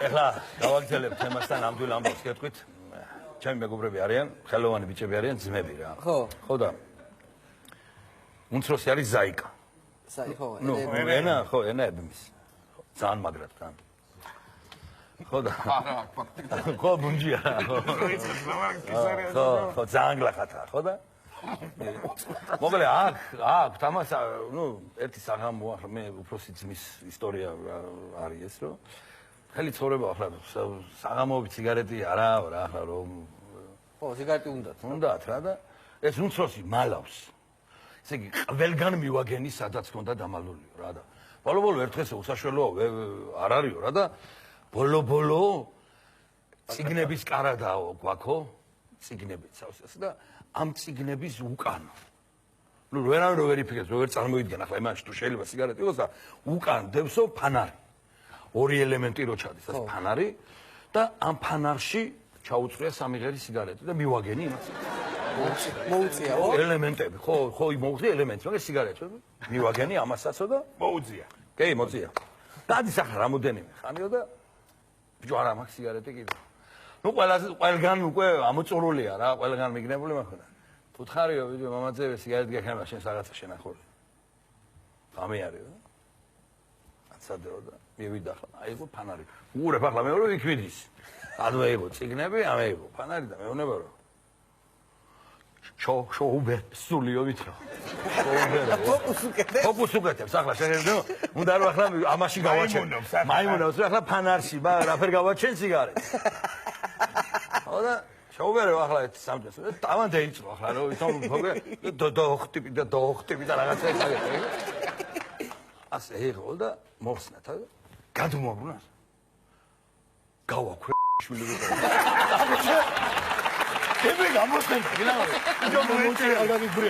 ეხლა გავაგრძელებ თემასთან ნამდვილ ამბავს გეტყვით. ჩემი მეგობრები არიან, ხელოვანი ბიჭები არიან, ძმები რა. ხო და უმცროსი არის ზაიკა. ენა, ხო, ენა ებმის. ძალიან მაგრად თან. ხო და ხო ბუნჯია. ხო, ძალიან გლახათა, ხო და მოგლე აქ თამაშ ერთი საღამო ახლა მე უფროსი ძმის ისტორია არის ეს რომ ხელი ცხოვრება ახლა საღამოები ციგარეტი არა რა ახლა რომ ხო სიგარეტი უნდათ რა და ეს უმცროსი მალავს ესე იგი ყველგან მივაგენი სადაც ქონდა დამალული რა და ბოლო ერთ დღეს უსაშველოა არ არისო რა და ბოლო ციგნების კარადაო გვაქო ციგნებიც ავსეს და ამ ციგნების უკან. ნუ ვერავინ რო ვერიფიკებს, რო ვერ წარმოიდგენ ახლა იმაში თუ შეიძლება სიგარეტი იყოს და უკან დებსო ფანარი. ორი ელემენტი რო ჩადის, ეს ფანარი და ამ ფანარში ჩაუწვია სამი ღერი სიგარეტი და მივაგენი იმას. მოუწიაო? ელემენტები, ხო, მოუწია ელემენტი, მაგრამ სიგარეტი მივაგენი ამასაცო და მოუწია. კი, მოწია. დადის ახლა რამოდენიმე ხანიო და ბიჭო არა მაქვს სიგარეტი კიდე. ნუ ყველგან უკვე ამოწურულია რა, ყველგან მიგნებული მაქვს. ფუთხარიო, ვიდეო მამაძე სიგარეტი გაქნება შენ რაღაცა შენახული. გამი არის რა. აცადეო და მივიდა ახლა. აიღო ფანარი. უყურებ ახლა მეორე იქ მიდის. ადვე იყო ციგნები, ამე იყო ფანარი და მეუბნება რომ შოუბე სულიო ვითხრა. ფოკუს უკეთებს ახლა შეიძლება უნდა რომ ახლა ამაში გავაჩენ. მაიმუნებს ახლა ფანარში, რაფერ გავაჩენ სიგარეტს. ხო და შოუბერე ახლა ეს სამჯერს. დავანდე იწვა ახლა რომ ვითომ ფოგე დოხტიპი და რაღაცა ეხაგეთ. ასე იყო და მოხსნათ და გადმოაბრუნეს. გავაქვე შვილი ვიყო. ებე გამოსცენ. გინაური. ჯო მოიწე ალბათ ბრია.